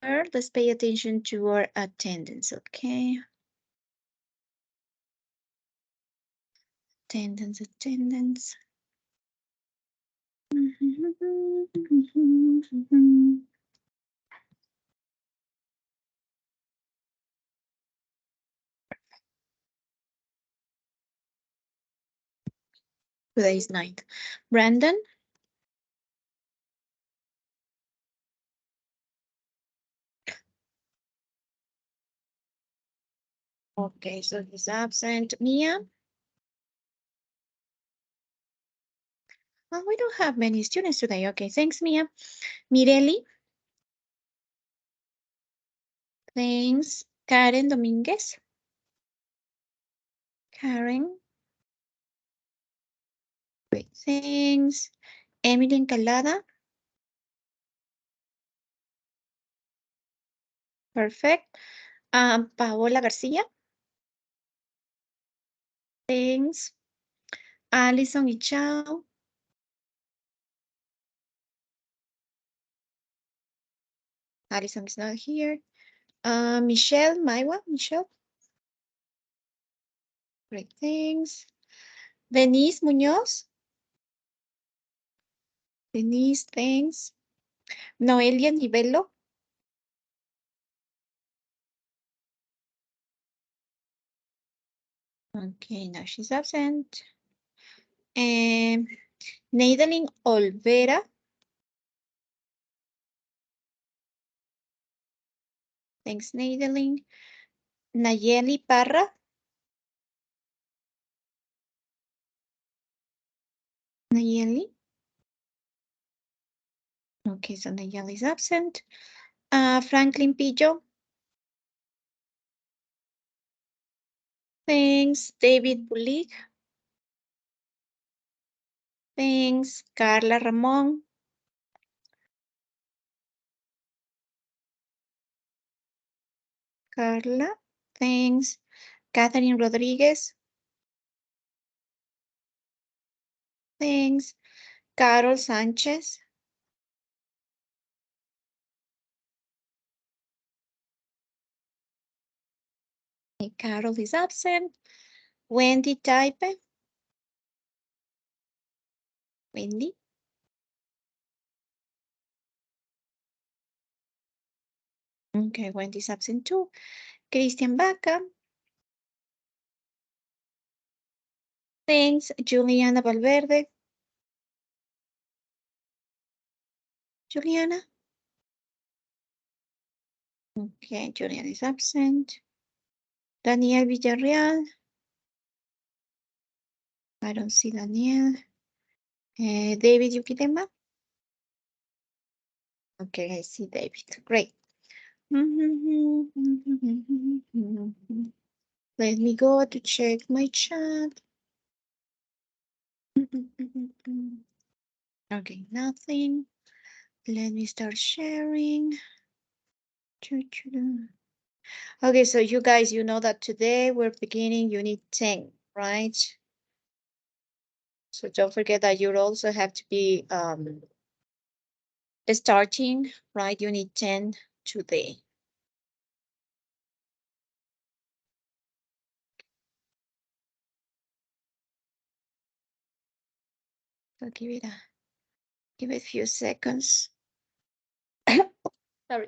let's pay attention to our attendance, okay? Attendance. Today is 9th. Brandon? Okay, so he's absent. Mia? Well, we don't have many students today. Okay, thanks, Mia. Mireli? Thanks. Karen Dominguez? Karen? Great, thanks. Emily Encalada? Perfect. Paola Garcia? Thanks. Alison Ichao? Alison is not here. Michelle Maiwa? Michelle? Great, thanks. Denise Muñoz? Denise, thanks. Noelia Nivello? Okay, now she's absent. And Neidelin Olvera? Thanks, Neidelin. Nayeli Parra? Nayeli? Okay, so Nayeli is absent. Franklin Pillo? Thanks. David Bulik? Thanks. Carla Ramón? Carla? Thanks. Catherine Rodriguez? Thanks. Carol Sánchez? Okay, Carol is absent. Wendy Taipe? Wendy? Okay, Wendy's absent too. Christian Baca? Thanks. Juliana Valverde? Juliana? Okay, Juliana is absent. Daniel Villarreal? I don't see Daniel. David Yukitema? Okay, I see David. Great. Let me go to check my chat. Okay, nothing. Let me start sharing. Okay, so you guys, you know that today we're beginning unit 10, right? So don't forget that you also have to be starting, right? Unit 10 today. So give it a few seconds. Sorry.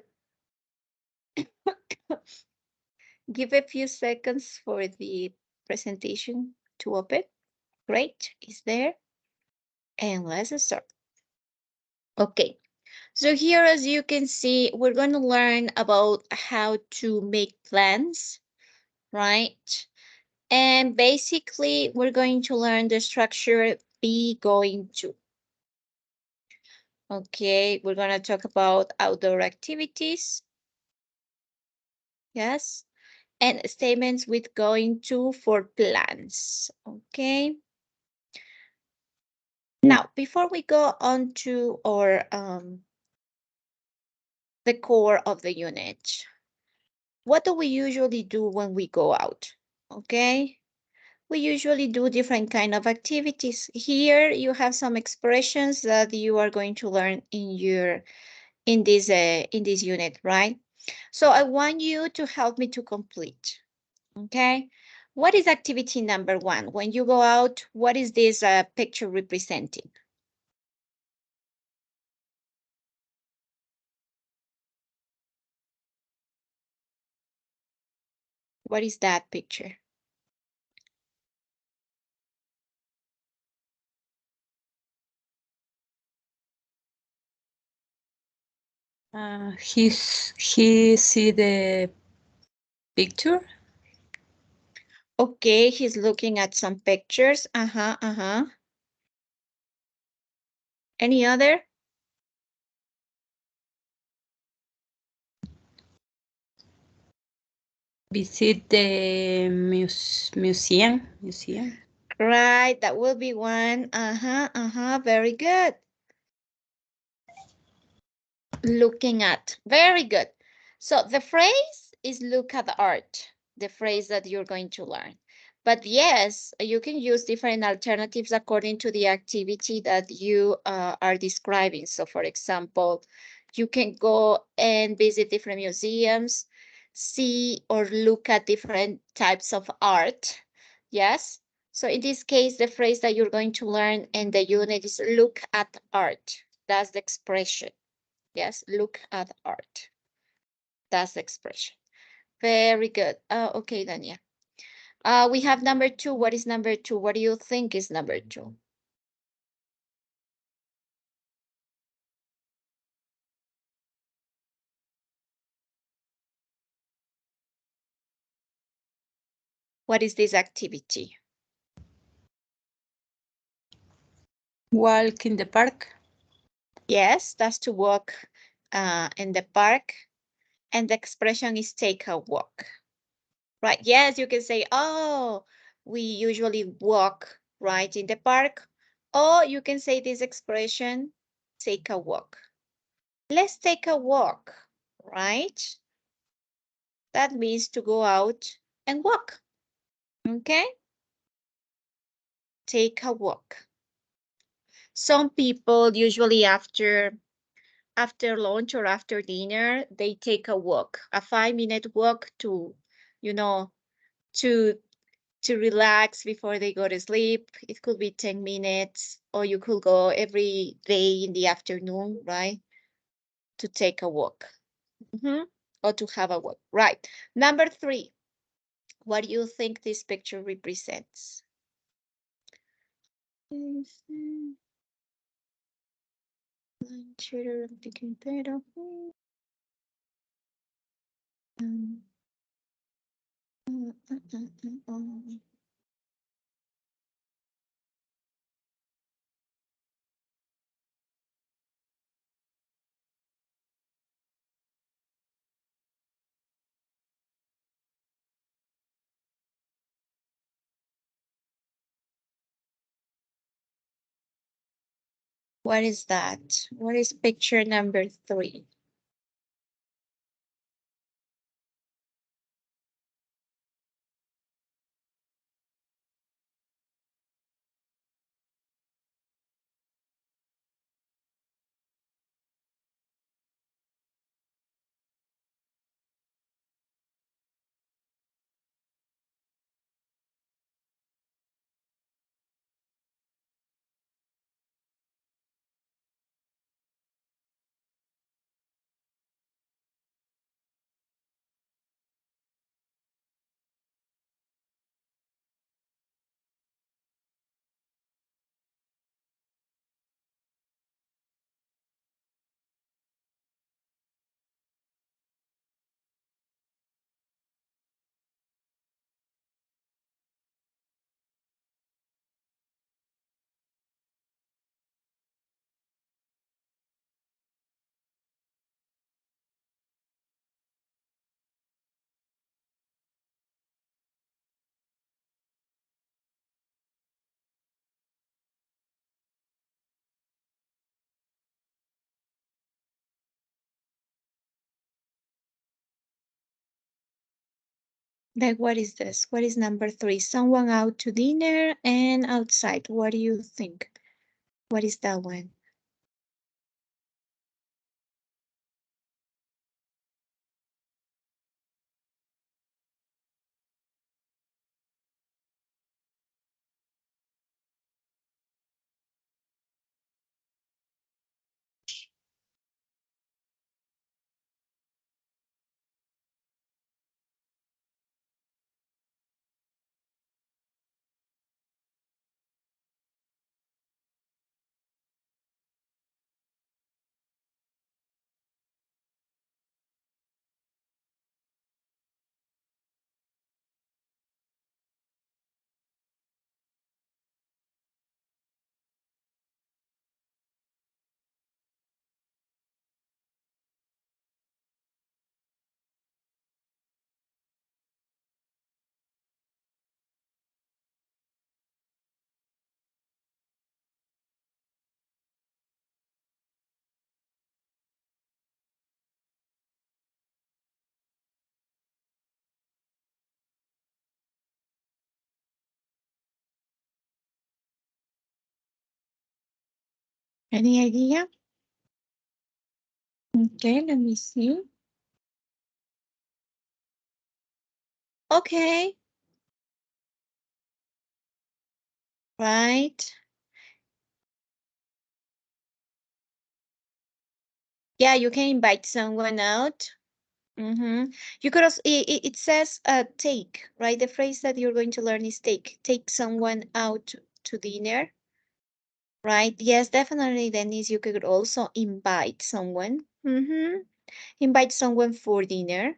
Give a few seconds for the presentation to open. Great, it's there. And let's start. Okay, so here, as you can see, we're going to learn about how to make plans, right? And basically, we're going to learn the structure be going to. Okay, we're going to talk about outdoor activities. Yes. And statements with going to for plans. Okay. Now, before we go on to our the core of the unit, what do we usually do when we go out? Okay. We usually do different kind of activities. Here you have some expressions that you are going to learn in in this unit, right? So I want you to help me to complete. Okay. What is activity number 1? When you go out, what is this picture representing? What is that picture? He see the picture. Okay, he's looking at some pictures. Uh-huh. Any other? Visit the museum. Right, that will be one. Very good. Looking at. Very good. So the phrase is look at the art, the phrase that you're going to learn. But yes, you can use different alternatives according to the activity that you are describing. So for example, you can go and visit different museums, see or look at different types of art. Yes. So in this case, the phrase that you're going to learn in the unit is look at art. That's the expression. Yes, look at art. That's the expression. Very good. Okay, Dania. We have number 2. What is number 2? What do you think is number 2? What is this activity? Walk in the park. Yes, that's to walk in the park. And the expression is take a walk. Right. Yes, you can say, oh, we usually walk right in the park. Or you can say this expression, take a walk. Let's take a walk, right? That means to go out and walk. Okay? Take a walk. Some people usually after lunch or after dinner, they take a walk, a 5-minute walk to, you know, to relax before they go to sleep. It could be 10 minutes, or you could go every day in the afternoon, right? To take a walk. Or to have a walk. Right. Number 3. What do you think this picture represents? What is that? What is picture number 3? Like, what is this? What is number 3? Someone out to dinner and outside. What do you think? What is that one? Any idea? Okay, let me see. Okay. Right. Yeah, you can invite someone out. You could also, it says take, right? The phrase that you're going to learn is take. Take someone out to dinner, right? Yes, definitely, Dennis, you could also invite someone. Invite someone for dinner.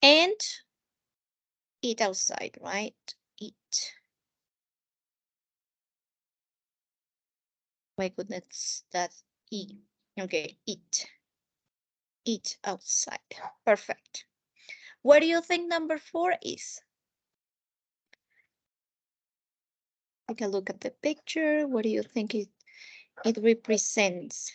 And eat outside, right? Eat. My goodness, that's eat. Okay, eat. Eat outside. Perfect. What do you think number 4 is? Take a look at the picture. What do you think it represents?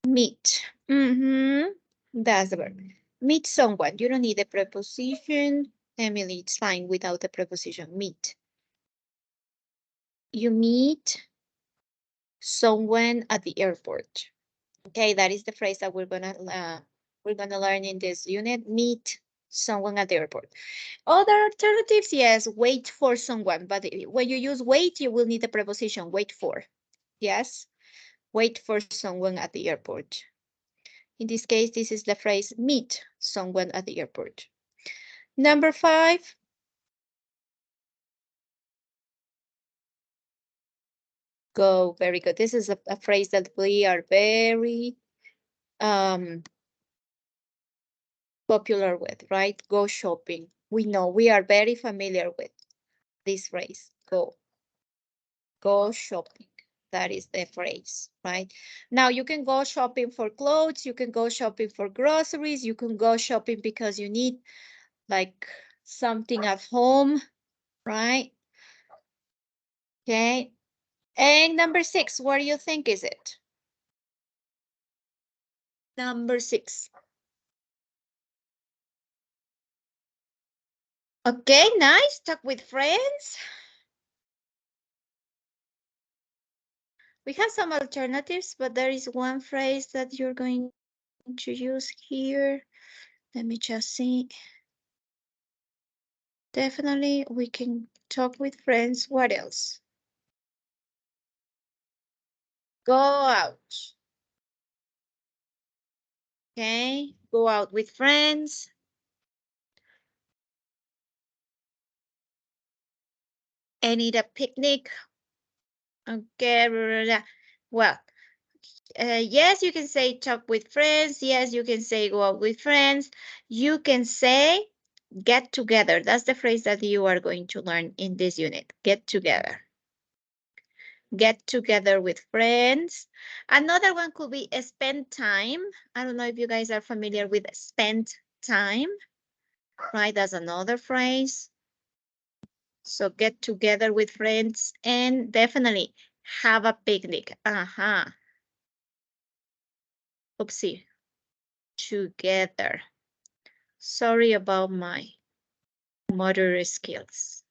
Meet. That's the verb. Meet someone. You don't need a preposition. Emily, it's fine without the preposition. Meet. You meet someone at the airport. Okay, that is the phrase that we're gonna learn in this unit. Meet someone at the airport. Other alternatives, yes, wait for someone. But when you use wait, you will need the preposition wait for. Yes, wait for someone at the airport. In this case, this is the phrase meet someone at the airport. Number 5. Go. Very good. This is a phrase that we are very popular with, right? Go shopping. We know we are very familiar with this phrase. Go. Go shopping. That is the phrase, right? Now you can go shopping for clothes. You can go shopping for groceries. You can go shopping because you need like something at home, right? Okay. And number 6, what do you think is it? Number 6. Okay, nice. Talk with friends. We have some alternatives, but there is one phrase that you're going to use here. Let me just see. Definitely, we can talk with friends. What else? Go out. Okay, go out with friends. And eat a picnic. Okay, well, yes, you can say talk with friends. Yes, you can say go out with friends. You can say get together. That's the phrase that you are going to learn in this unit. Get together. Get together with friends. Another one could be spend time. I don't know if you guys are familiar with spend time, right? That's another phrase. So get together with friends and definitely have a picnic. Oopsie. Together. Sorry about my motor skills.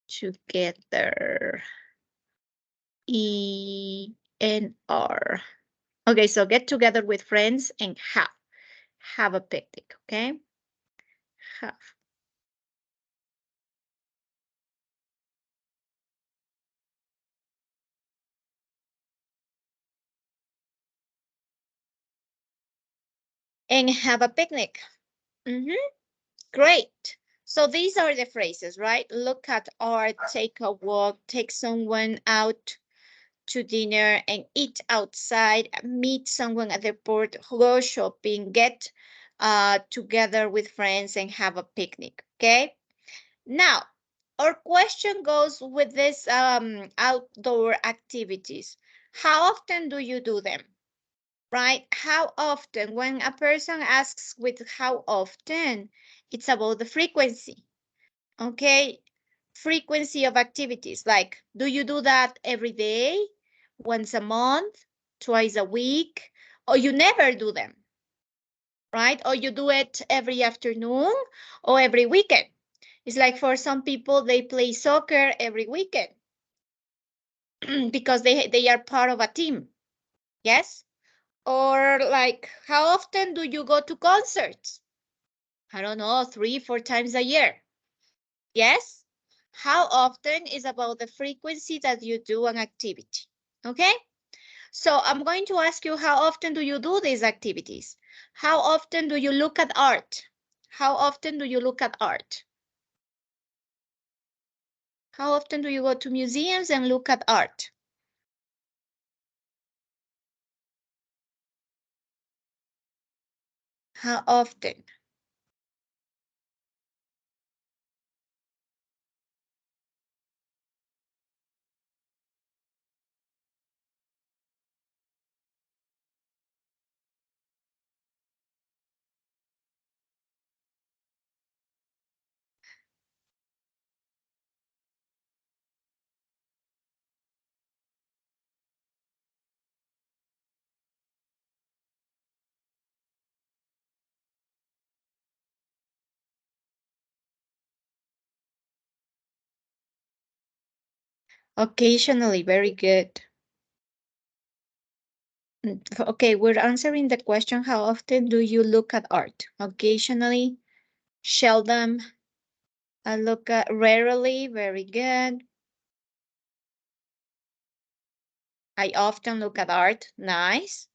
Together. E-N-R. Okay, so get together with friends and have a picnic, okay? Have. And have a picnic. Great. So these are the phrases, right? Look at art, take a walk, take someone out to dinner and eat outside, meet someone at the airport, go shopping, get together with friends and have a picnic, okay? Now, our question goes with this outdoor activities. How often do you do them? right? How often? When a person asks with how often, it's about the frequency, okay? Frequency of activities, like, do you do that every day, once a month, twice a week, or you never do them, right? Or you do it every afternoon or every weekend. It's like for some people, they play soccer every weekend because they are part of a team, yes? Or like, how often do you go to concerts? I don't know, 3, 4 times a year. Yes? How often is about the frequency that you do an activity. Okay? So I'm going to ask you, how often do you do these activities? How often do you look at art? How often do you look at art? How often do you go to museums and look at art? How often? Occasionally, very good. Okay, we're answering the question, how often do you look at art? Occasionally, seldom, I look at rarely, very good. I often look at art, nice.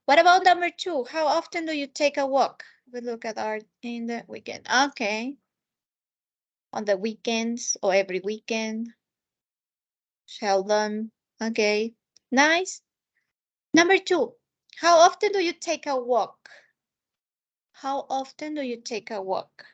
What about number 2? How often do you take a walk? We look at art in the weekend. Okay. On the weekends or every weekend. Seldom. Okay. Nice. Number 2. How often do you take a walk? How often do you take a walk?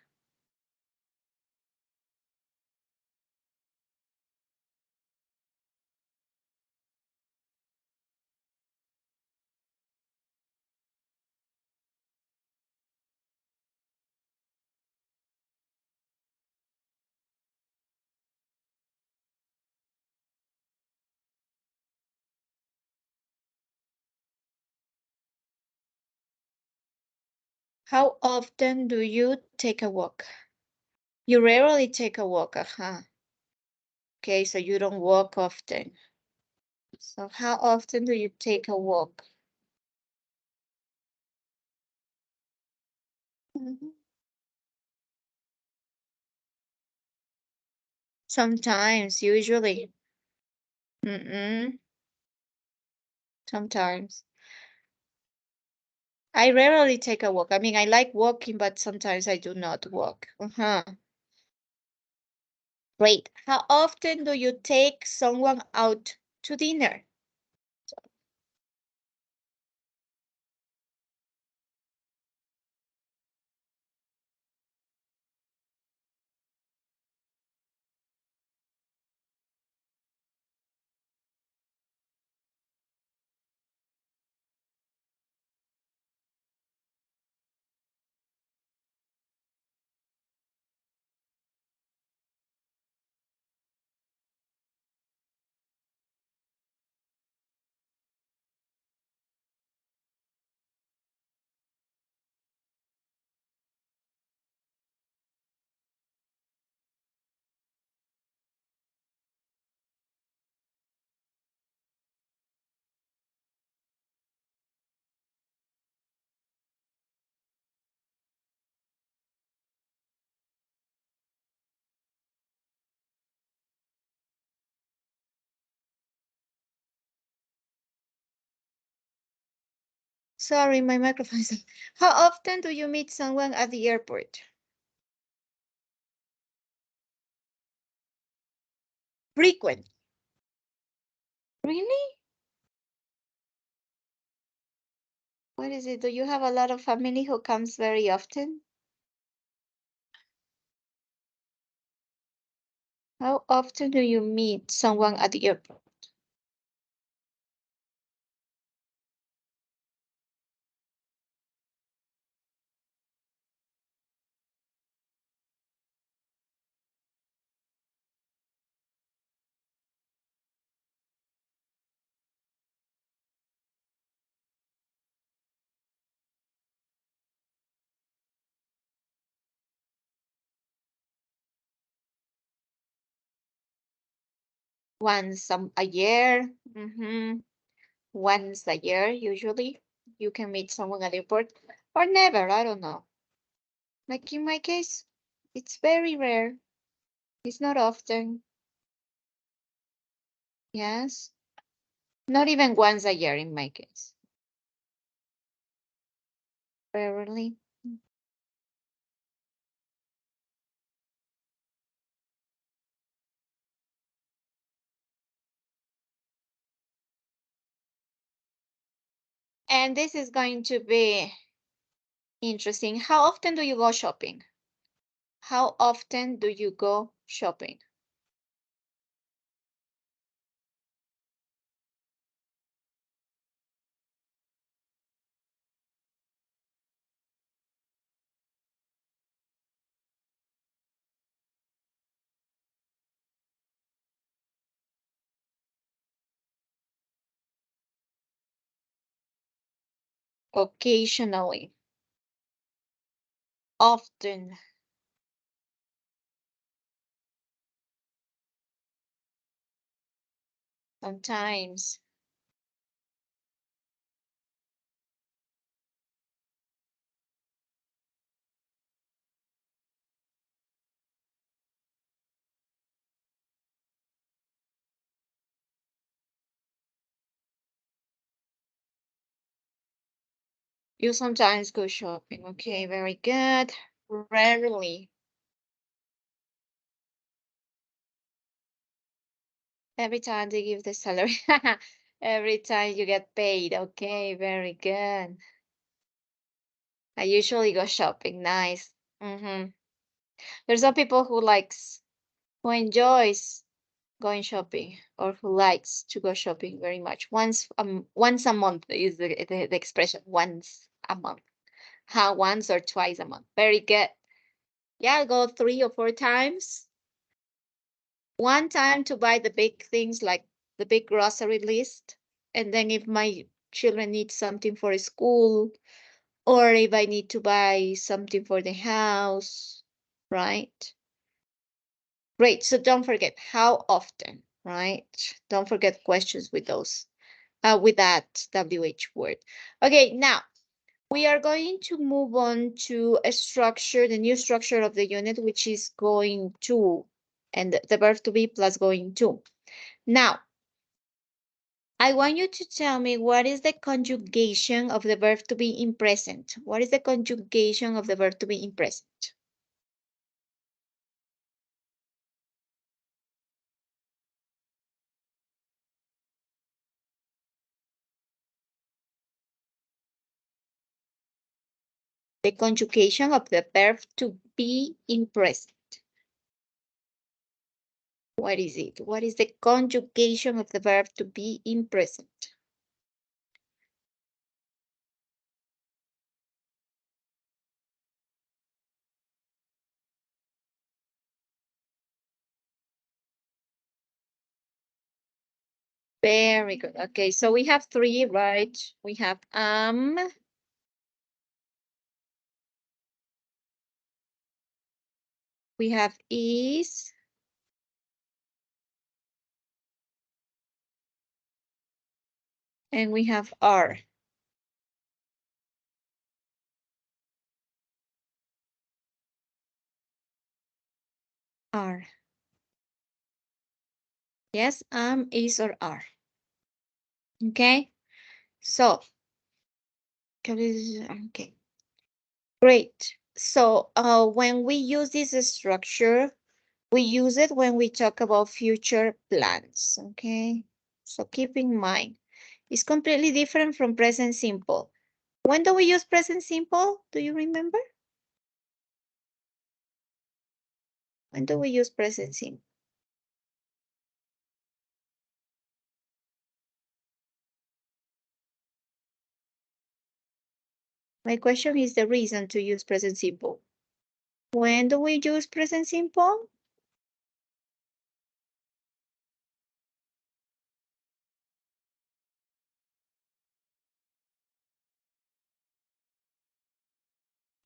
How often do you take a walk? You rarely take a walk, Okay, so you don't walk often. So how often do you take a walk? Sometimes, usually. Sometimes. I rarely take a walk. I mean, I like walking, but sometimes I do not walk. Great. How often do you take someone out to dinner? Sorry, my microphone is on. How often do you meet someone at the airport? Frequent. Really? What is it? Do you have a lot of family who comes very often? How often do you meet someone at the airport? once a year. Once a year, usually. You can meet someone at the airport, or never, I don't know. Like in my case, it's very rare. It's not often. Yes. Not even once a year in my case. Rarely. And this is going to be interesting. How often do you go shopping? How often do you go shopping? Occasionally. Often. Sometimes. You sometimes go shopping. Okay, very good. Rarely. Every time they give the salary. Every time you get paid. Okay, very good. I usually go shopping. Nice. There's some people who enjoys going shopping or who likes to go shopping very much. Once a month is the expression. Once a month. How once or twice a month. Very good. Yeah, I'll go 3 or 4 times. One time to buy the big things like the big grocery list. And then if my children need something for school, or if I need to buy something for the house, right? Great. So don't forget how often, right? Don't forget questions with those, with that WH word. Okay, now we are going to move on to a structure, the new structure of the unit, which is going to, and the verb to be plus going to. Now, I want you to tell me what is the conjugation of the verb to be in present. What is the conjugation of the verb to be in present? The conjugation of the verb to be in present. What is it? What is the conjugation of the verb to be in present? Very good. Okay, so we have three, right? We have we have is, and we have are. Are. Yes, is, or are. Okay, so, okay, great. So when we use this structure, we use it when we talk about future plans, okay? So keep in mind, it's completely different from present simple. When do we use present simple? Do you remember? When do we use present simple? My question is the reason to use present simple. When do we use present simple?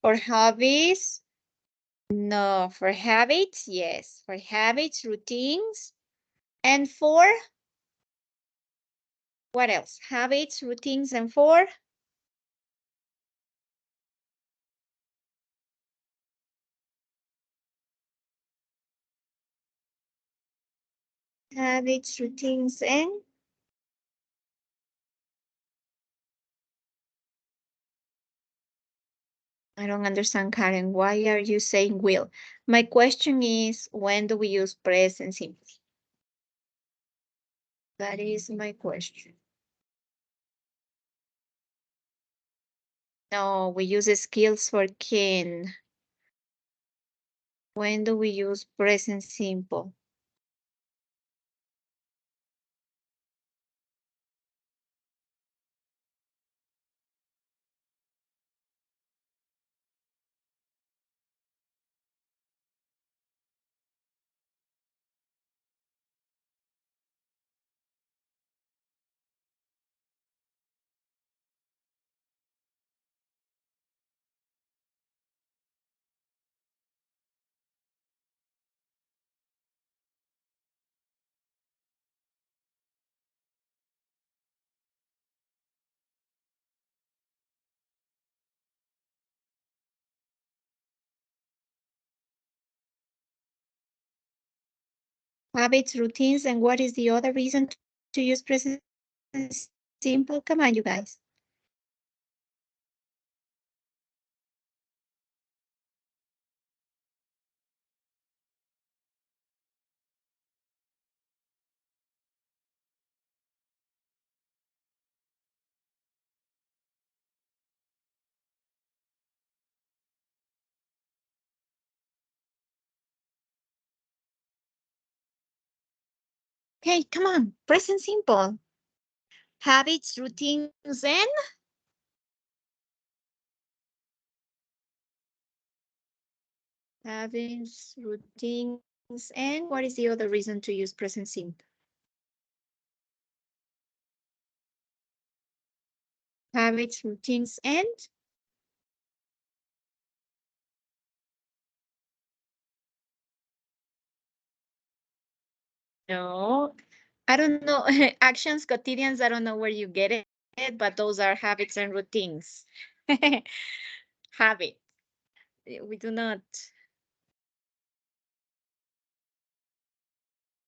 For hobbies? No, for habits, yes. For habits, routines, And for? What else? Habits, routines, and for? Habits, routines, and? I don't understand, Karen. Why are you saying will? My question is, when do we use present simple? That is my question. No, we use skills for can. When do we use present simple? Habits, routines, and what is the other reason to use present simple? Come on, you guys. Okay, come on, present simple. Habits, routines, and? Habits, routines, and what is the other reason to use present simple? Habits, routines, and? No, I don't know. Actions, quotidians, I don't know where you get it, but those are habits and routines. Habit. We do not.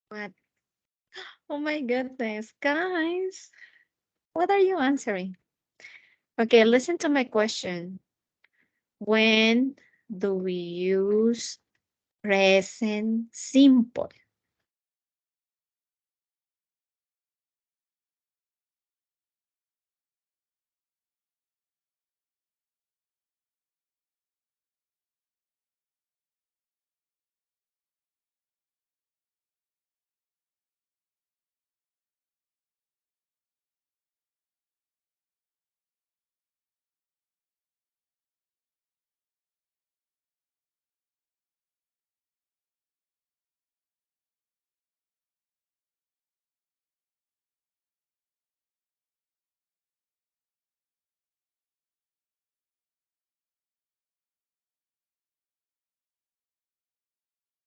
What? Oh my goodness, guys. What are you answering? Okay, listen to my question. When do we use present simple?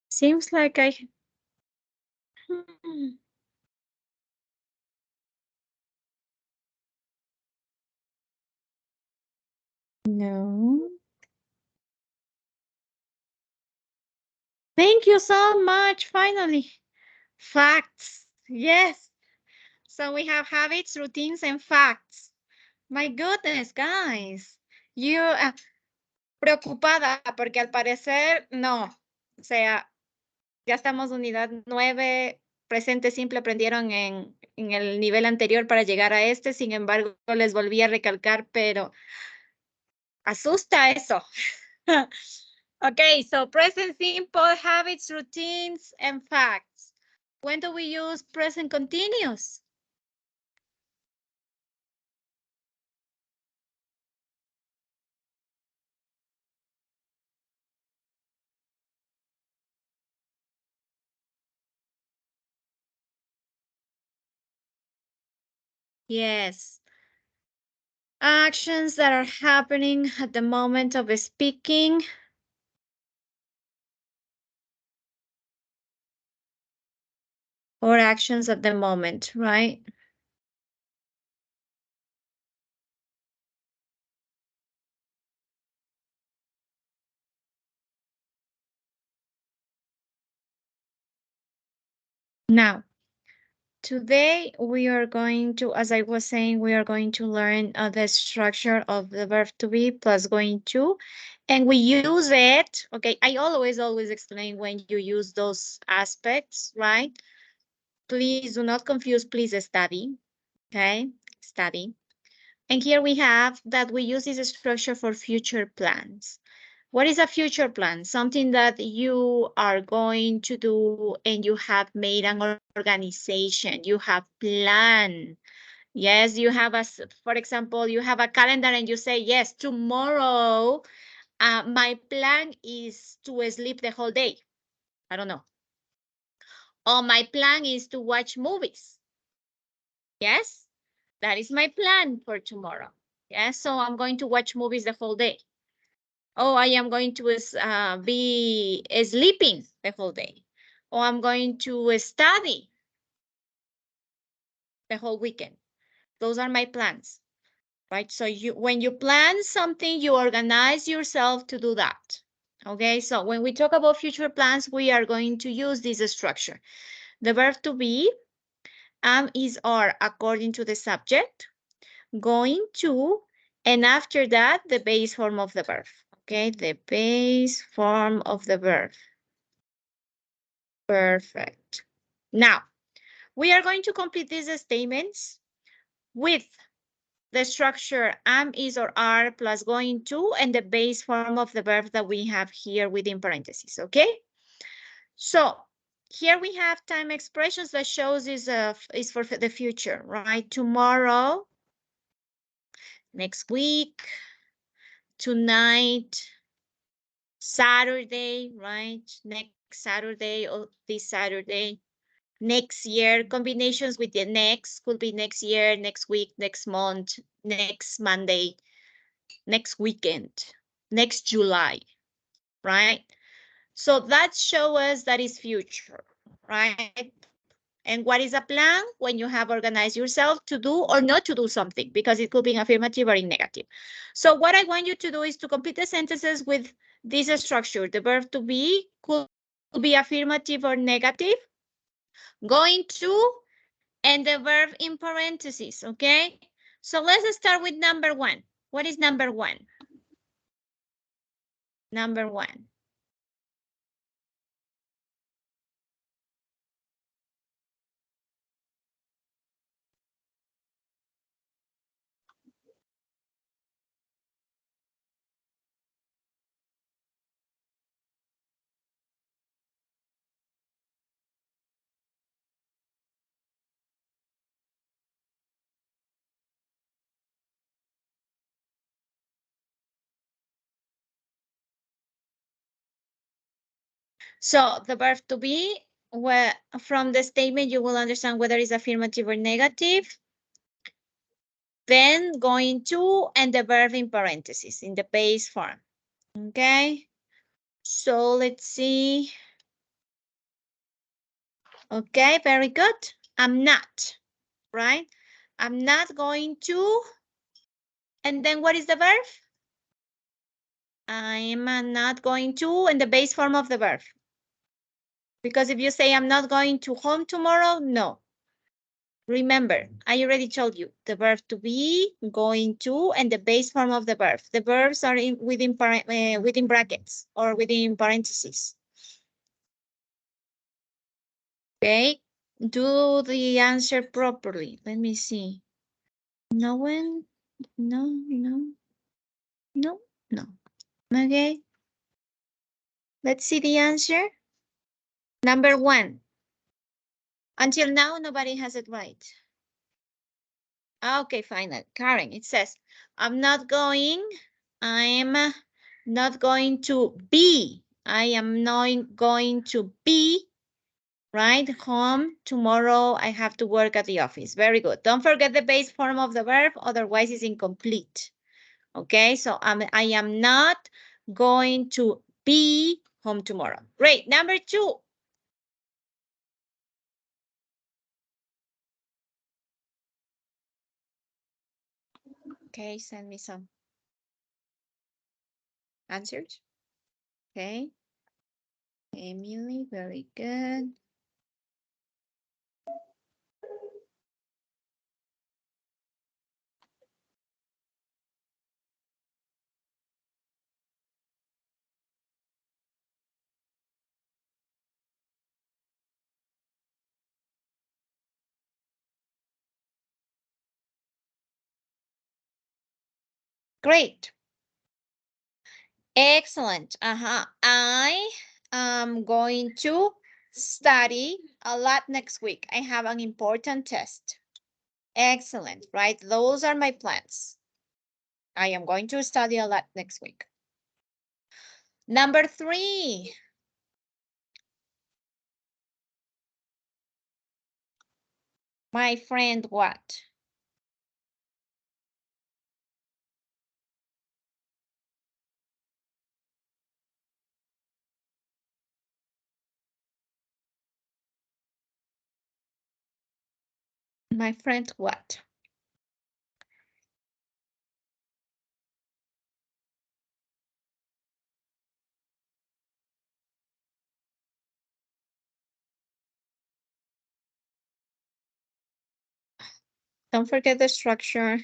Seems like I... No. Thank you so much, finally. Facts. Yes. So we have habits, routines, and facts. My goodness, guys. You preocupada porque al parecer no. O sea, ya estamos unidad 9, presente simple aprendieron en el nivel anterior para llegar a este. Sin embargo, les volví a recalcar, pero asusta eso. Okay, so present simple, habits, routines, and facts. When do we use present continuous? Yes. Actions that are happening at the moment of speaking. or actions at the moment, right? Now, today we are going to, as I was saying, we are going to learn the structure of the verb to be plus going to, and we use it, okay? I always explain when you use those aspects, right? Please do not confuse, please study, okay? Study. And here we have that we use this structure for future plans. What is a future plan? Something that you are going to do and you have made an organization, you have planned. Yes, you have for example, you have a calendar and you say, yes, tomorrow, my plan is to sleep the whole day. I don't know. Or my plan is to watch movies. Yes, that is my plan for tomorrow. Yes, so I'm going to watch movies the whole day. Oh, I am going to be sleeping the whole day. Or I'm going to study the whole weekend. Those are my plans, right? So when you plan something, you organize yourself to do that. Okay, so when we talk about future plans, we are going to use this structure. The verb to be, am, is, are, according to the subject, going to, and after that, the base form of the verb. Okay, the base form of the verb. Perfect. Now, we are going to complete these statements with the structure am, is, or are plus going to and the base form of the verb that we have here within parentheses, okay? So here we have time expressions that shows is for the future, right? Tomorrow, next week, tonight, Saturday, right? Next Saturday or this Saturday. Next year, combinations with the next could be next year, next week, next month, next Monday, next weekend, next July, right? So that shows us that is future, right? And what is a plan? When you have organized yourself to do or not to do something, because it could be affirmative or in negative. So what I want you to do is to complete the sentences with this structure. The verb to be could be affirmative or negative. Going to, and the verb in parentheses, okay? So let's start with number one. What is number one? Number one. So the verb to be, where from the statement you will understand whether it's affirmative or negative. Then going to and the verb in parentheses in the base form. Okay. So let's see. Okay, very good. I'm not, right? I'm not going to. And then what is the verb? I'm not going to and the base form of the verb. Because if you say I'm not going to home tomorrow, no. Remember, I already told you the verb to be, going to, and the base form of the verb. The verbs are within brackets or within parentheses. Okay, do the answer properly. Let me see. No one, no, no, no, no. Okay, let's see the answer. Number one. Until now, nobody has it right. Okay, fine. Karen, it says, I'm not going to be. I am not going to be, right, home tomorrow. I have to work at the office. Very good. Don't forget the base form of the verb, otherwise it's incomplete. Okay, so I am not going to be home tomorrow. Great. Number two. Okay, send me some answers. Okay. Emily, very good. Great. Excellent. I am going to study a lot next week. I have an important test. Excellent, right? Those are my plans. I am going to study a lot next week. Number 3. My friend, what? My friend, what? Don't forget the structure.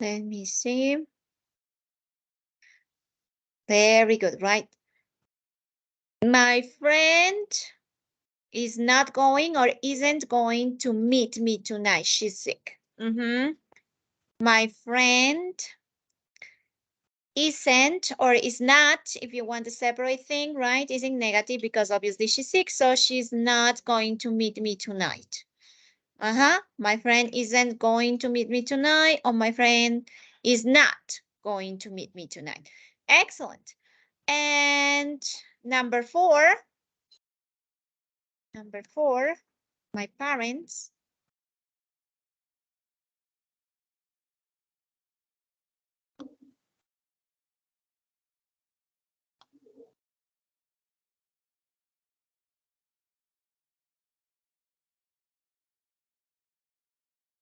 Let me see. Very good, right? My friend is not going or isn't going to meet me tonight. She's sick. My friend isn't or is not, if you want to separate thing, right? Isn't negative because obviously she's sick, so she's not going to meet me tonight. My friend isn't going to meet me tonight, or my friend is not going to meet me tonight. Excellent. And number 4, my parents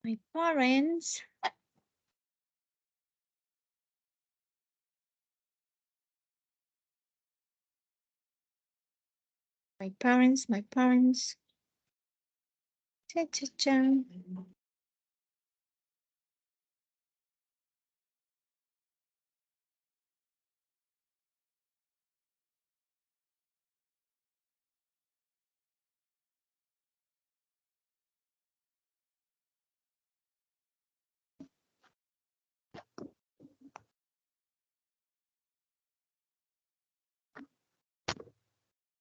my parents my parents. Cha-cha-cha.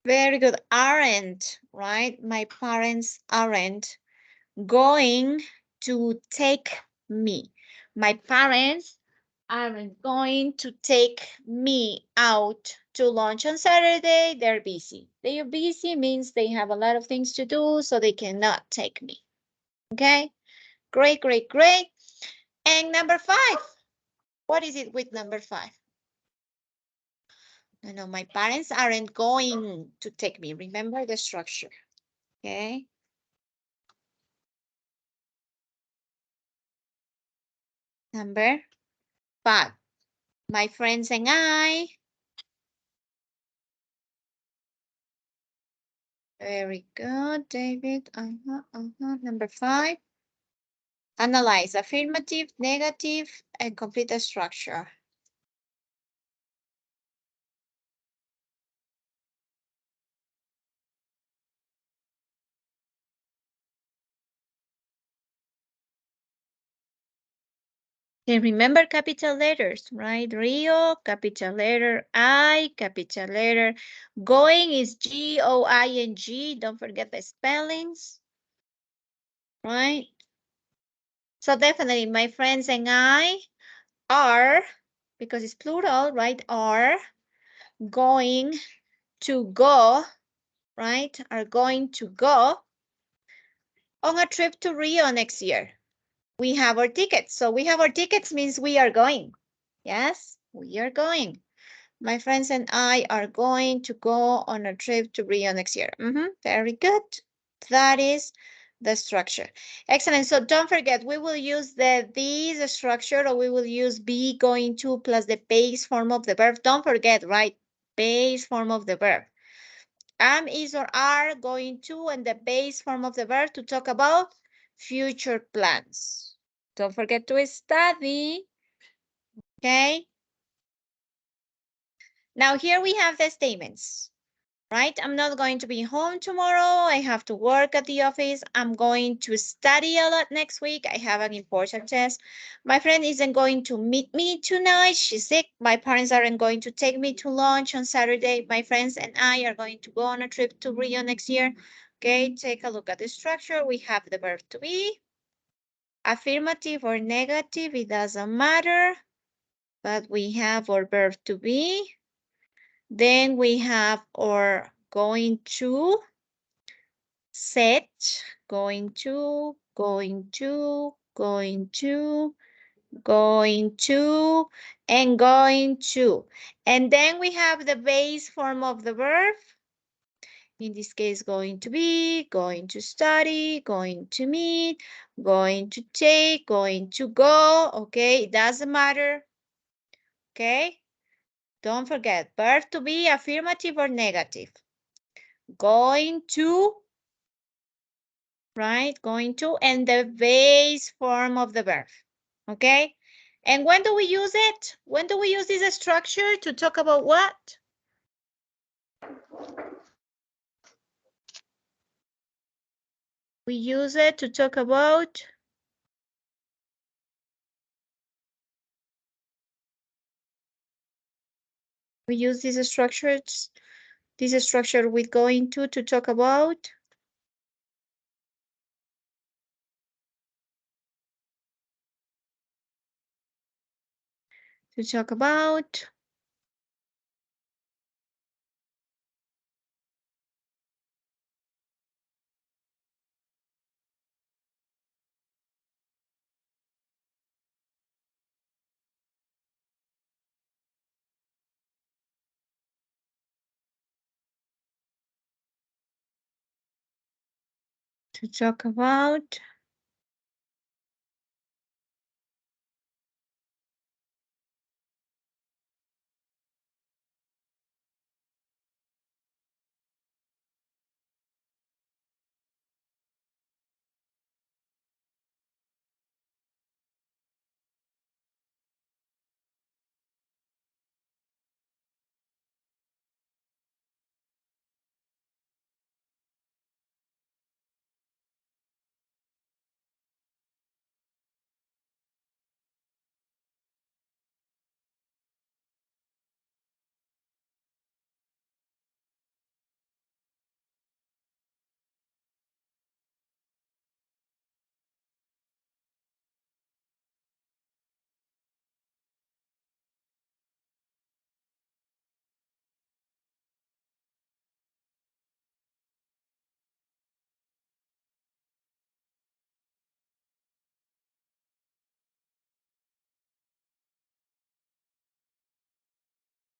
Very good. Aren't, right? My parents aren't going to take me. My parents aren't going to take me out to lunch on Saturday. They're busy. They are busy means they have a lot of things to do, so they cannot take me. Okay? Great, great, great. And number 5. What is it with number 5? No, my parents aren't going to take me. Remember the structure. Okay? Number 5. My friends and I. Very good, David. Number 5. Analyze affirmative, negative, and complete the structure. And remember capital letters, right? Rio, capital letter I, capital letter. Going is G-O-I-N-G. Don't forget the spellings, right? So definitely my friends and I are, because it's plural, right? Are going to go, right? Are going to go on a trip to Rio next year. We have our tickets. So we have our tickets means we are going. Yes, we are going. My friends and I are going to go on a trip to Rio next year. Very good. That is the structure. Excellent. So don't forget, we will use this structure, or we will use be going to plus the base form of the verb. Don't forget, right? Base form of the verb. Am, is, or are going to, and the base form of the verb to talk about future plans. Don't forget to study. Okay. Now here we have the statements, right? I'm not going to be home tomorrow. I have to work at the office. I'm going to study a lot next week. I have an important test. My friend isn't going to meet me tonight. She's sick. My parents aren't going to take me to lunch on Saturday. My friends and I are going to go on a trip to Rio next year. Okay, take a look at the structure. We have the verb to be. Affirmative or negative, it doesn't matter. But we have our verb to be. Then we have our going to, set, going to, going to, going to, going to, and going to. And then we have the base form of the verb. In this case, going to be, going to study, going to meet, going to take, going to go. Okay, it doesn't matter. Okay, don't forget, verb to be affirmative or negative. Going to, right? Going to, and the base form of the verb. Okay, and when do we use it? When do we use this structure to talk about what? We use it to talk about we use these structures, this structure with going to talk about to talk about to talk about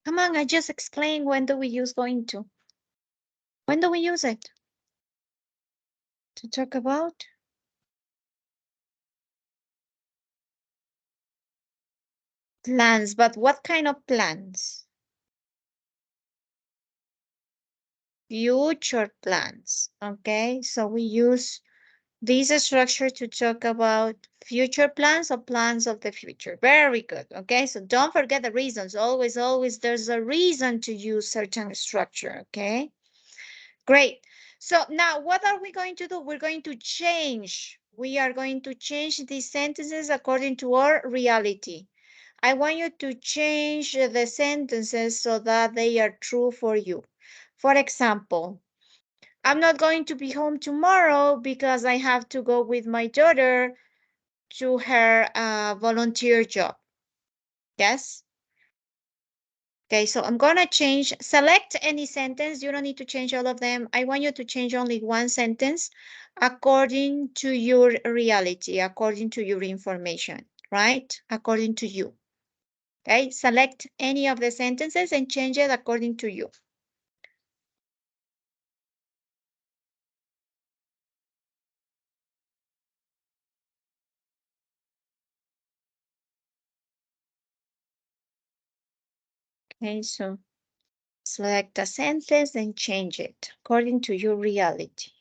come on, I just explained when do we use going to. When do we use it? To talk about plans, but what kind of plans? Future plans, okay? So we use this structure to talk about future plans or plans of the future. Very good, okay? So don't forget the reasons. Always, always there's a reason to use certain structure, okay? Great. So now what are we going to do? We're going to change. We are going to change these sentences according to our reality. I want you to change the sentences so that they are true for you. For example, I'm not going to be home tomorrow because I have to go with my daughter to her volunteer job. Yes? Okay, so I'm gonna change, select any sentence. You don't need to change all of them. I want you to change only one sentence according to your reality, according to your information, right? According to you. Okay, select any of the sentences and change it according to you. Okay, so select a sentence and change it according to your reality.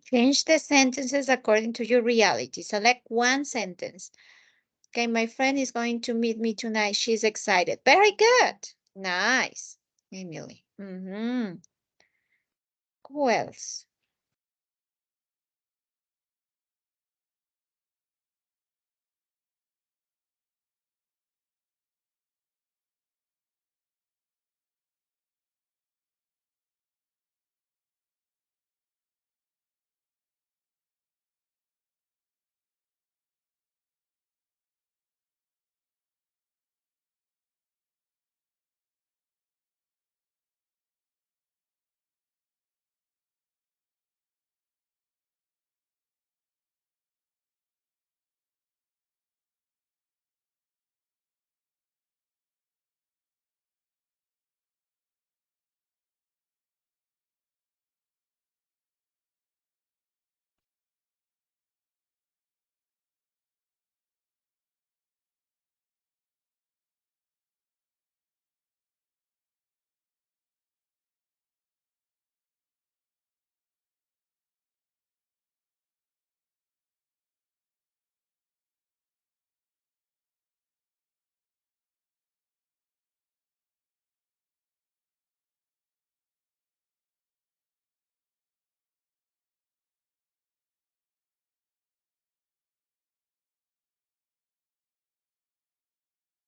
Change the sentences according to your reality. Select one sentence. Okay, my friend is going to meet me tonight. She's excited. Very good. Nice, Emily. Who else?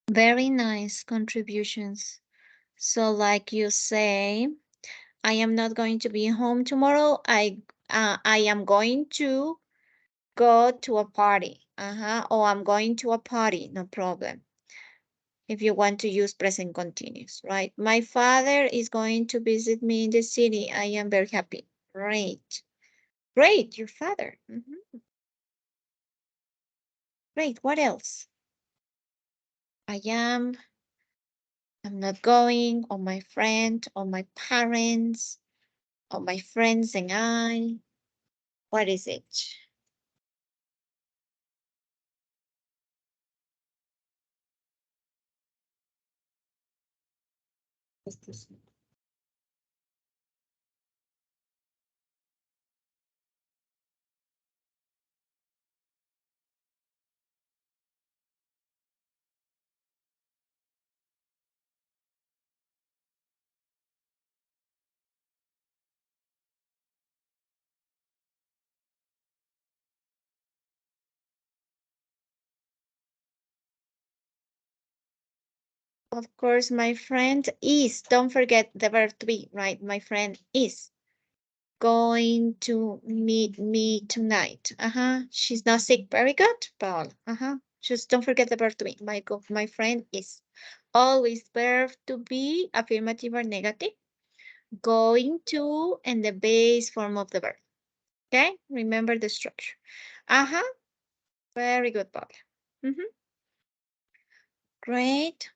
Very nice contributions. So like you say, I am not going to be home tomorrow. I am going to go to a party. Or I'm going to a party, no problem. If you want to use present continuous, right? My father is going to visit me in the city. I am very happy. Great. Great, your father. Great, what else? I'm not going, or my friend, or my parents, or my friends and I. What is it? Of course, my friend is, don't forget the verb to be, right? My friend is going to meet me tonight. She's not sick. Very good, Paul. Just don't forget the verb to be. My friend is. Always verb to be, affirmative or negative. Going to, and the base form of the verb. Okay, remember the structure. Very good, Paul. Great.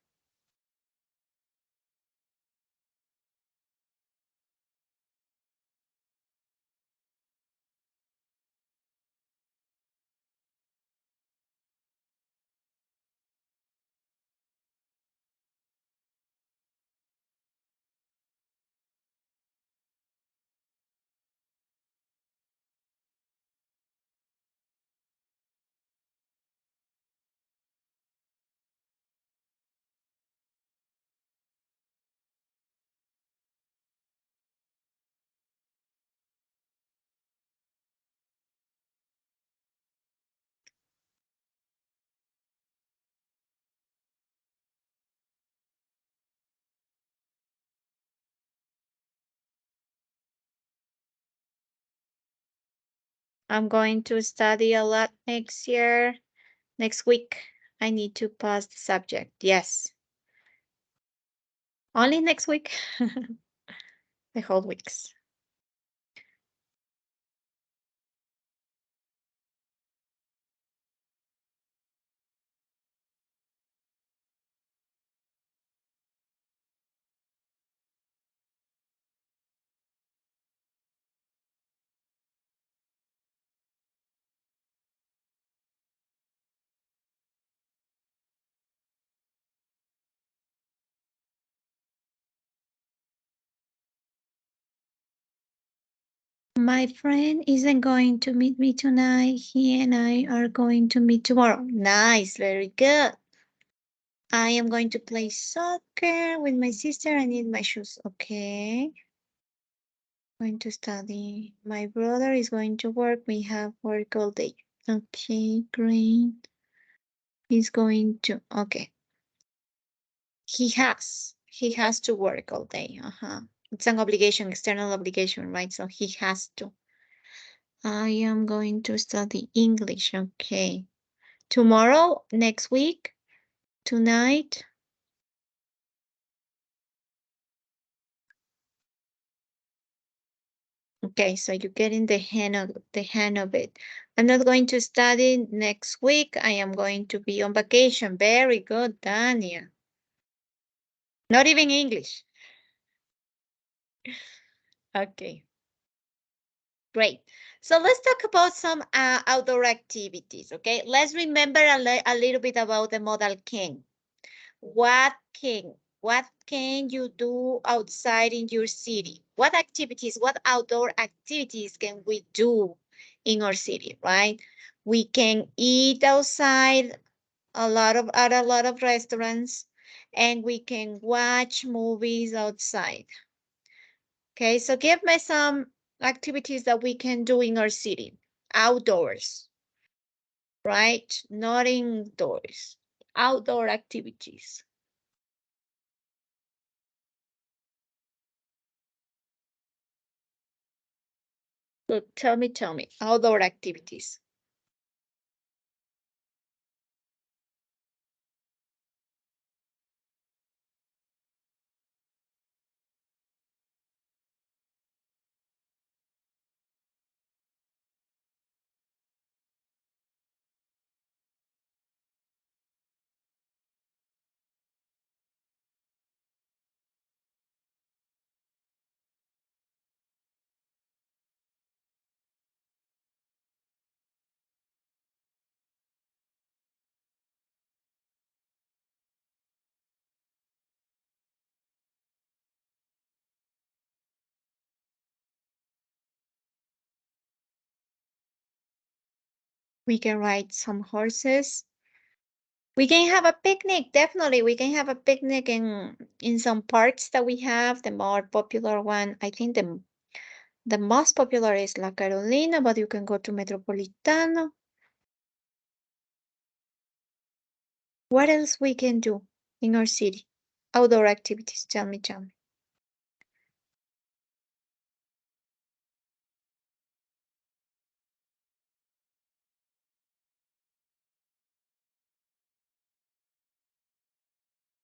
I'm going to study a lot next year. Next week, I need to pass the subject. Yes. Only next week. The whole weeks. My friend isn't going to meet me tonight. He and I are going to meet tomorrow. Nice, very good. I am going to play soccer with my sister. I need my shoes. Okay. Going to study. My brother is going to work. We have work all day. Okay, great. He's going to, okay. He has to work all day. It's an obligation, external obligation, right? So he has to. I am going to study English. Okay. Tomorrow, next week, tonight. Okay, so you're getting the hang of it. I'm not going to study next week. I am going to be on vacation. Very good, Dania. Not even English. Okay. Great. So let's talk about some outdoor activities, okay? Let's remember a little bit about the modal can. What can you do outside in your city? What activities, what outdoor activities can we do in our city, right? We can eat outside at a lot of restaurants, and we can watch movies outside. Okay, so give me some activities that we can do in our city, outdoors, right? Not indoors, outdoor activities. So tell me, outdoor activities. We can ride some horses. We can have a picnic, definitely. We can have a picnic in some parks that we have. The more popular one, I think the most popular is La Carolina, but you can go to Metropolitano. What else we can do in our city? Outdoor activities, tell me.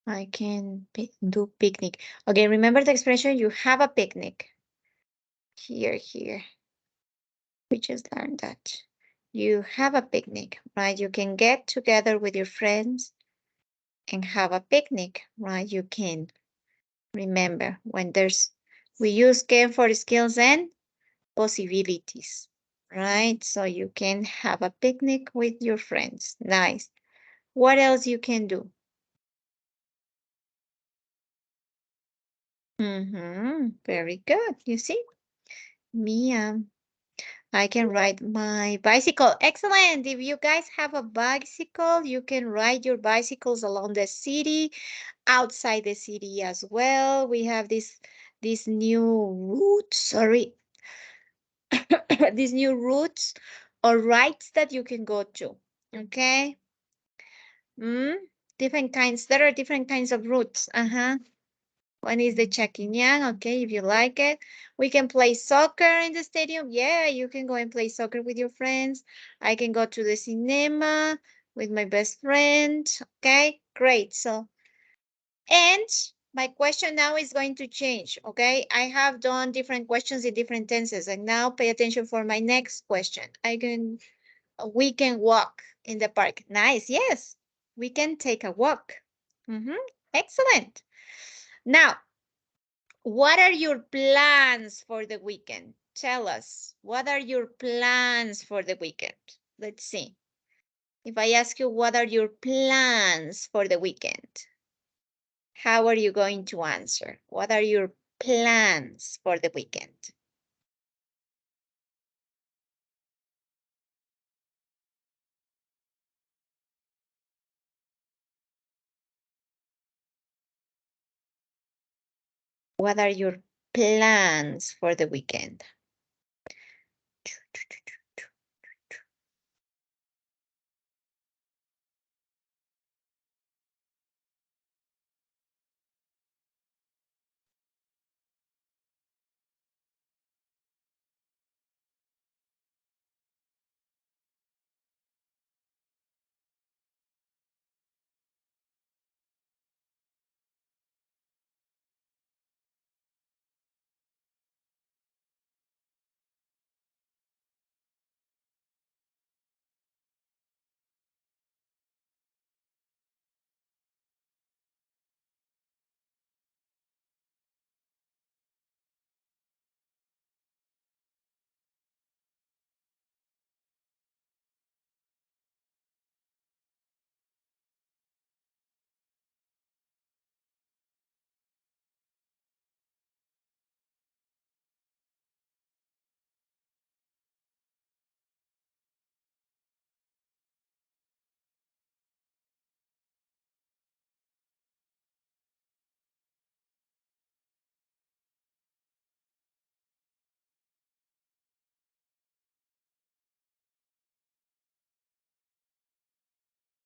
I can do picnic. Okay, remember the expression, you have a picnic. Here. We just learned that. You have a picnic, right? You can get together with your friends and have a picnic, right? You can remember when we use can for skills and possibilities, right? So you can have a picnic with your friends. Nice. What else you can do? Very good. You see, Mia, I can ride my bicycle. Excellent. If you guys have a bicycle, you can ride your bicycles along the city, outside the city as well. We have this new route, sorry, these new routes or rides that you can go to. Okay. Different kinds. There are different kinds of routes. One is the Chaquiñán, okay, if you like it. We can play soccer in the stadium. Yeah, you can go and play soccer with your friends. I can go to the cinema with my best friend. Okay, great. So, and my question now is going to change, okay? I have done different questions in different tenses, and now pay attention for my next question. We can walk in the park. Nice, yes. We can take a walk. Excellent. Now, what are your plans for the weekend? Tell us, what are your plans for the weekend? Let's see. If I ask you, what are your plans for the weekend? How are you going to answer? What are your plans for the weekend? What are your plans for the weekend?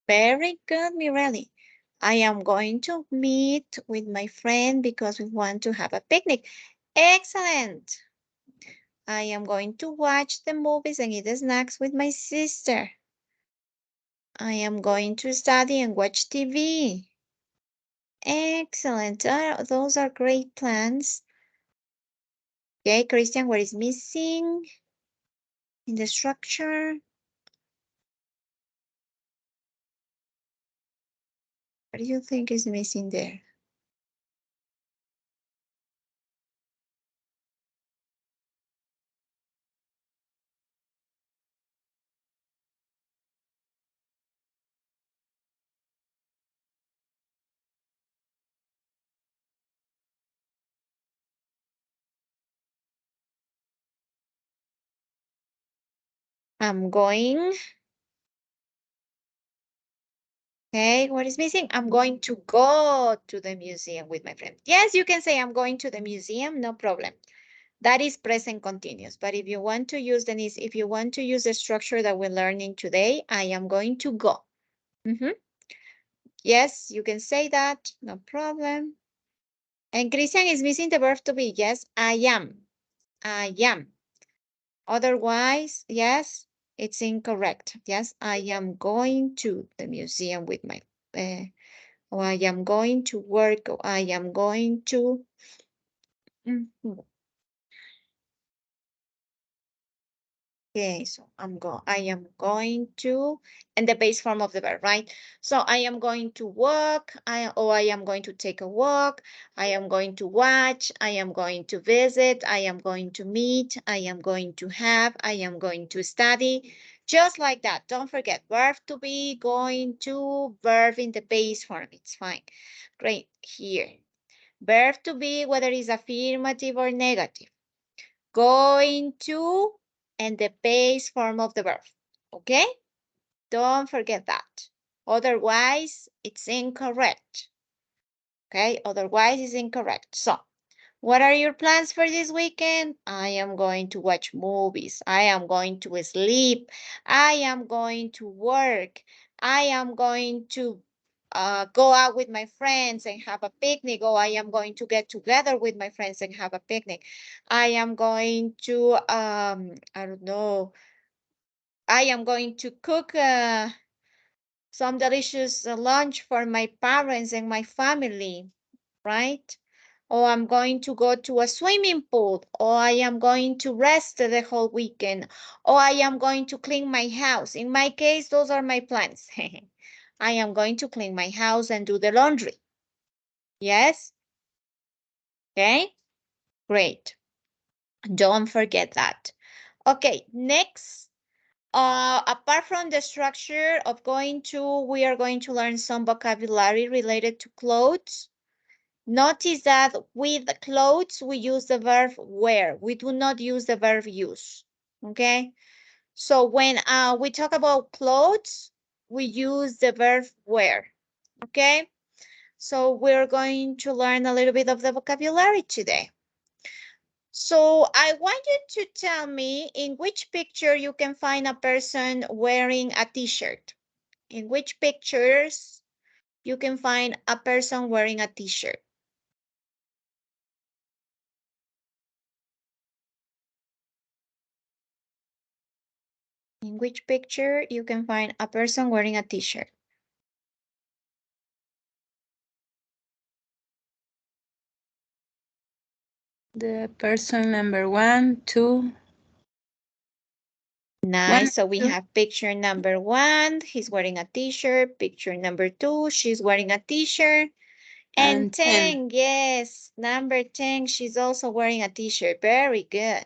Very good, Mirelli. I am going to meet with my friend because we want to have a picnic. Excellent. I am going to watch the movies and eat the snacks with my sister. I am going to study and watch TV. Excellent. Those are great plans. Okay, Christian, what is missing in the structure? What do you think is missing there? I'm going. Okay, what is missing? I'm going to go to the museum with my friend. Yes, you can say I'm going to the museum, no problem. That is present continuous. But if you want to use Denise, if you want to use the structure that we're learning today, I am going to go. Yes, you can say that, no problem. And Christian is missing the verb to be. Yes, I am. I am. Otherwise, yes, it's incorrect. Yes, I am going to the museum with my, or I am going to work, or I am going to. Okay, so I am going to, and the base form of the verb, right? So I am going to walk, I am going to take a walk, I am going to watch, I am going to visit, I am going to meet, I am going to have, I am going to study. Just like that. Don't forget, verb to be, going to, verb in the base form. It's fine. Great. Here. Verb to be, whether it's affirmative or negative. Going to, and the base form of the verb. Okay? Don't forget that. Otherwise, it's incorrect. Okay? Otherwise, it's incorrect. So, what are your plans for this weekend? I am going to watch movies. I am going to sleep. I am going to work. I am going to go out with my friends and have a picnic, or I am going to get together with my friends and have a picnic. I am going to, I don't know, I am going to cook some delicious lunch for my parents and my family, right? Or I'm going to go to a swimming pool, or I am going to rest the whole weekend, or I am going to clean my house. In my case, those are my plans. I am going to clean my house and do the laundry. Yes? Okay, great. Don't forget that. Okay, next. Apart from the structure of going to, we are going to learn some vocabulary related to clothes. Notice that with clothes, we use the verb wear. We do not use the verb use, okay? So when we talk about clothes, we use the verb wear, okay? So we're going to learn a little bit of the vocabulary today. So I want you to tell me in which picture you can find a person wearing a t-shirt. In which pictures you can find a person wearing a t-shirt. In which picture you can find a person wearing a t-shirt. The person number 1, 2. Nice. So we have picture number 1, he's wearing a t-shirt. Picture number 2, she's wearing a t-shirt. And 10, yes, number 10, she's also wearing a t-shirt. Very good.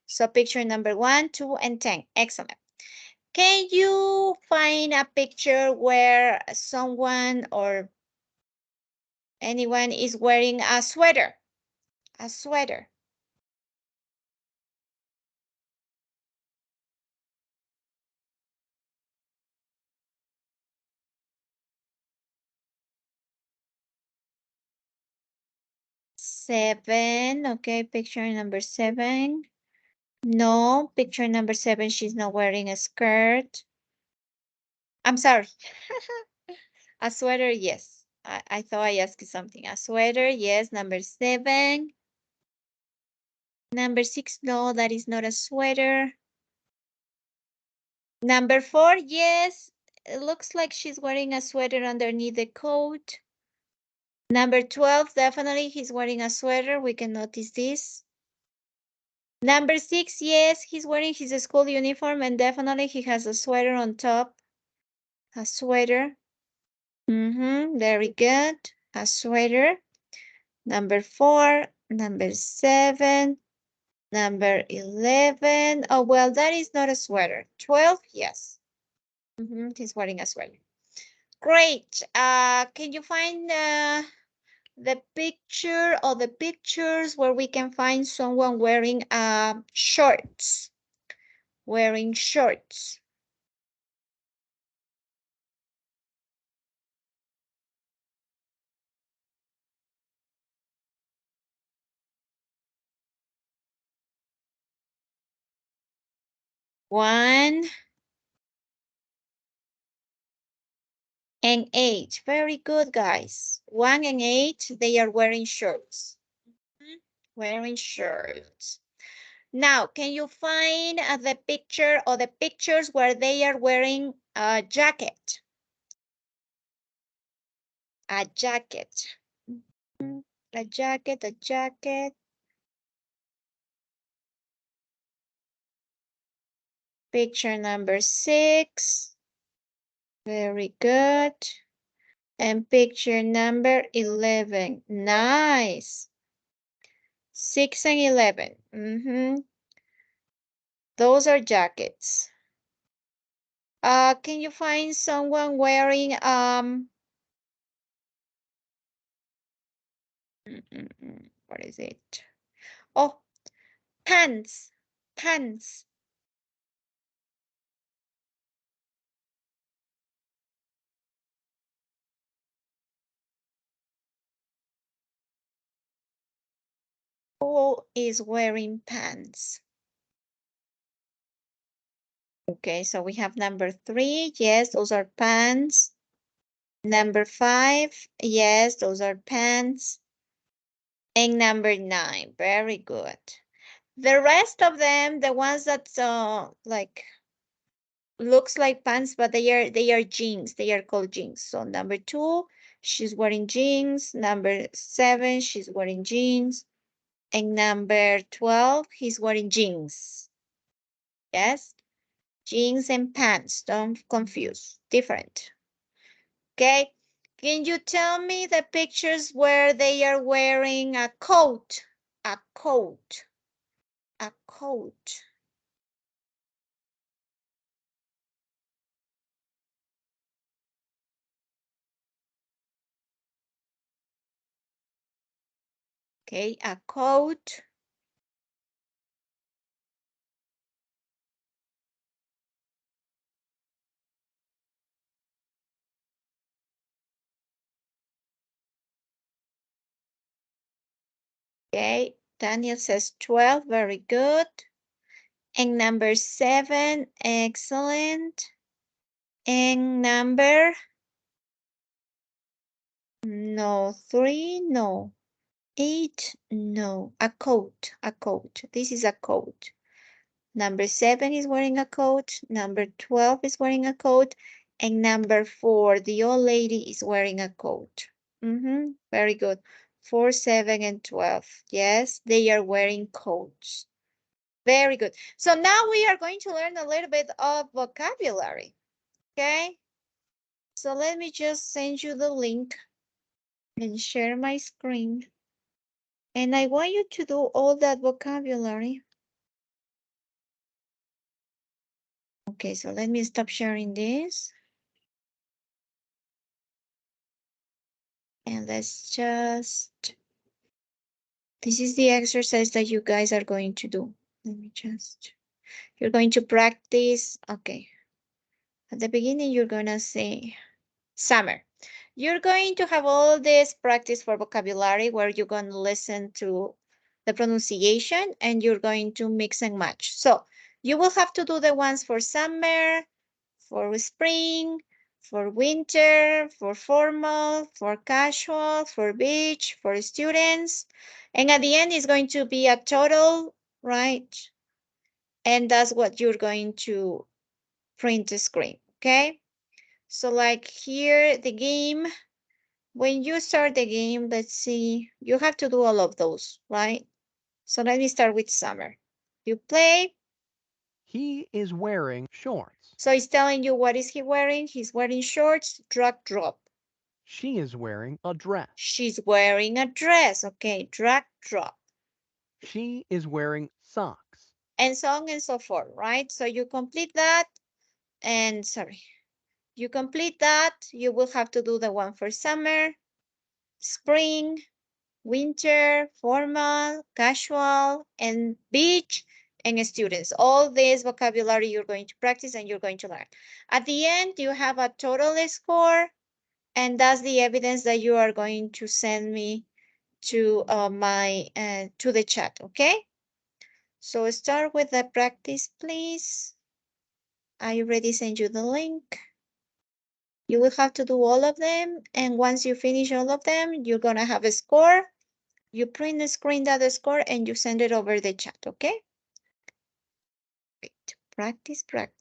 So picture number 1, 2, and 10. Excellent. Can you find a picture where someone or anyone is wearing a sweater? A sweater. Seven, okay, picture number 7. No, picture number 7, she's not wearing a skirt. I'm sorry. A sweater, yes. I thought I asked you something. A sweater, yes, number 7. Number 6, no, that is not a sweater. Number 4, yes, it looks like she's wearing a sweater underneath the coat. Number 12, definitely he's wearing a sweater. We can notice this. Number 6, yes, he's wearing his school uniform and definitely he has a sweater on top. A sweater. Very good. A sweater. Number 4, number 7, number 11. Oh, well, that is not a sweater. 12, yes. He's wearing a sweater. Great. Can you find the picture or the pictures where we can find someone wearing shorts? Wearing shorts. One and 8. Very good, guys. 1 and 8, they are wearing shirts. Wearing shirts. Now, can you find the picture or the pictures where they are wearing a jacket? A jacket. A jacket, a jacket. Picture number 6. Very good. And picture number 11. Nice. 6 and 11. Those are jackets. Can you find someone wearing what is it? Oh, pants. Pants. Who is wearing pants? Okay, so we have number 3. Yes, those are pants. Number 5, yes, those are pants. And number 9, very good. The rest of them, the ones that like looks like pants, but they are jeans. They are called jeans. So number 2, she's wearing jeans. Number 7, she's wearing jeans. And number 12, he's wearing jeans. Yes, jeans and pants. Don't confuse. Different. Okay. Can you tell me the pictures where they are wearing a coat? A coat. A coat. Okay, a coat. Okay, Daniel says 12, very good. And number 7, excellent. And number, no, 3, no. 8, no. A coat, a coat. This is a coat. Number 7 is wearing a coat. Number 12 is wearing a coat. And number 4, the old lady is wearing a coat. Very good. 4, 7, and 12. Yes, they are wearing coats. Very good. So now we are going to learn a little bit of vocabulary. Okay. So let me just send you the link and share my screen. And I want you to do all that vocabulary. Okay, so let me stop sharing this. And let's just, this is the exercise that you guys are going to do. Let me just, you're going to practice. Okay. At the beginning, you're going to say summer. You're going to have all this practice for vocabulary where you're going to listen to the pronunciation and you're going to mix and match. So you will have to do the ones for summer, for spring, for winter, for formal, for casual, for beach, for students. And at the end is going to be a total, right? And that's what you're going to print the screen, okay? So like here, the game, when you start the game, let's see, you have to do all of those, right? So let me start with summer. You play. He is wearing shorts. So it's telling you what is he wearing. He's wearing shorts, drag, drop. She is wearing a dress. She's wearing a dress. Okay, drag, drop. She is wearing socks. And so on and so forth, right? So you complete that and you complete that. You will have to do the one for summer, spring, winter, formal, casual, and beach, and students. All this vocabulary you're going to practice and you're going to learn. At the end, you have a total score, and that's the evidence that you are going to send me to to the chat, okay? So start with the practice, please. I already sent you the link. You will have to do all of them, and once you finish all of them, you're gonna have a score. You print the screen that score and you send it over the chat, okay? Great. Practice, practice.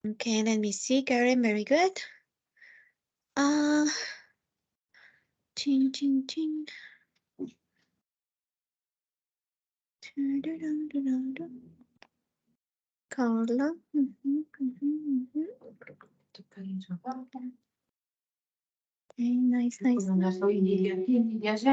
Okay, let me see, Karen, very good. Ching, ching, ching. Carla. Okay, nice, nice, nice.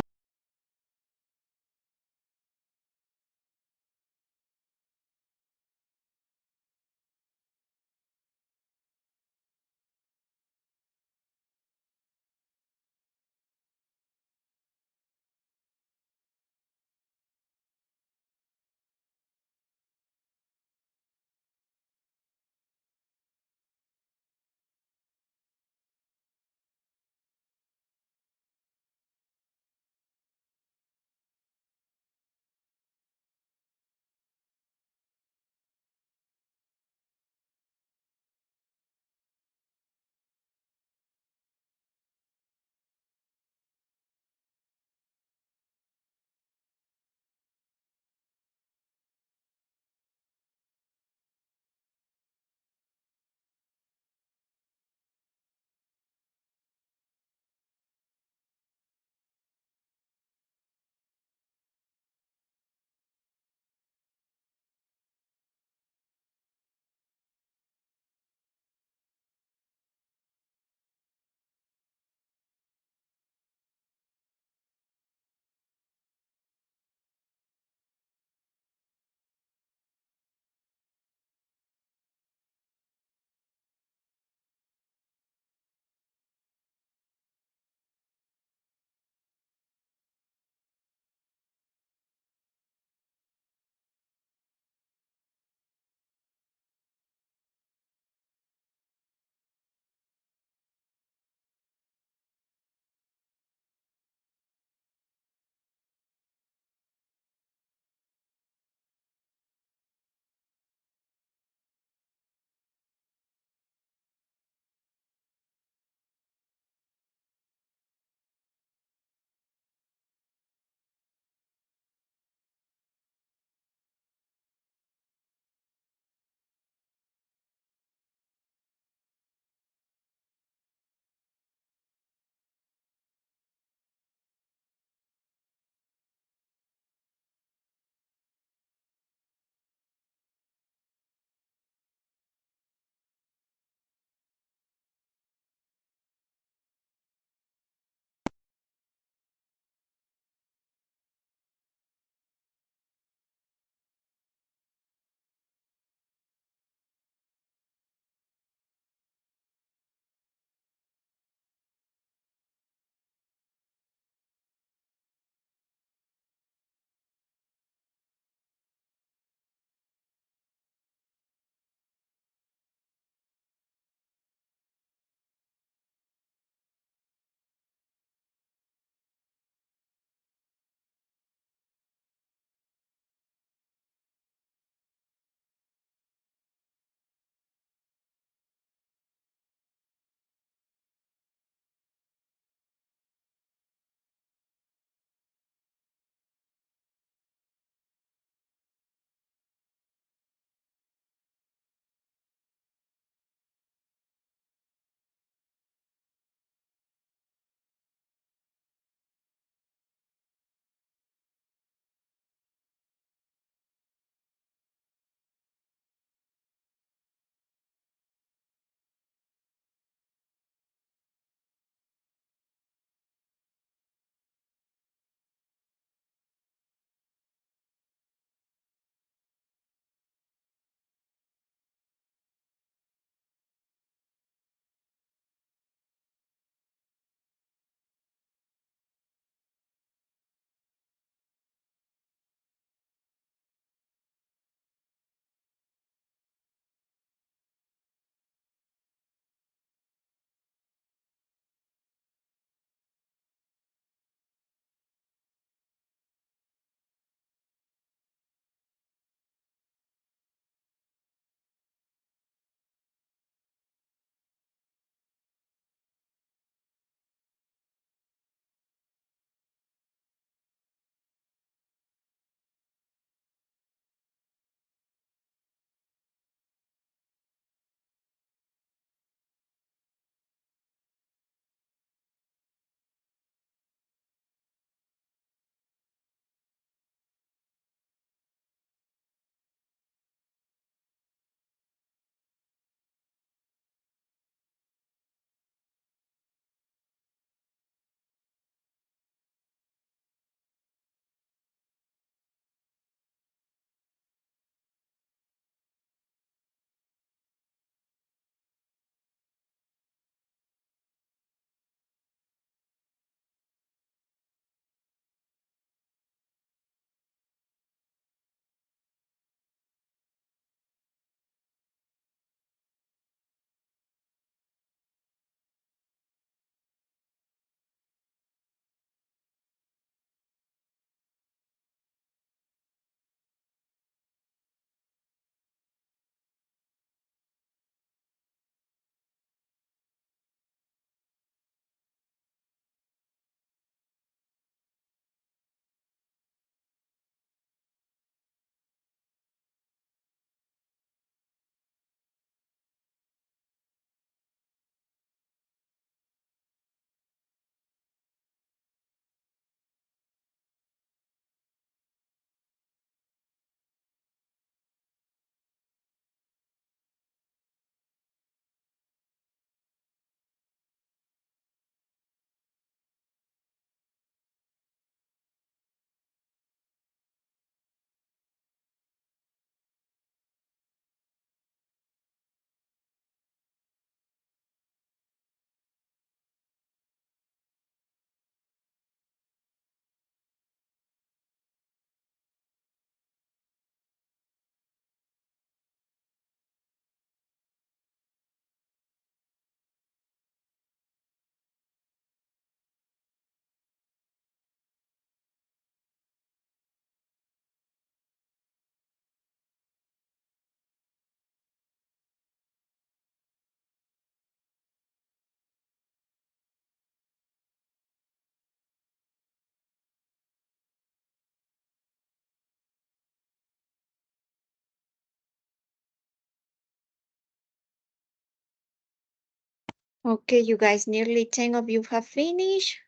Okay, you guys, nearly 10 of you have finished.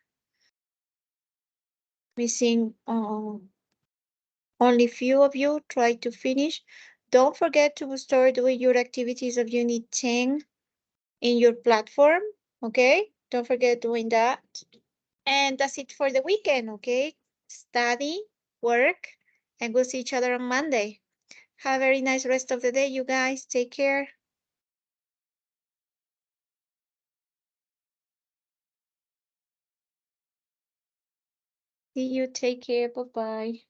Missing only few of you try to finish. Don't forget to start doing your activities of Unit 10 in your platform, okay? Don't forget doing that. And that's it for the weekend, okay? Study, work, and we'll see each other on Monday. Have a very nice rest of the day, you guys. Take care. See you. Take care. Bye-bye.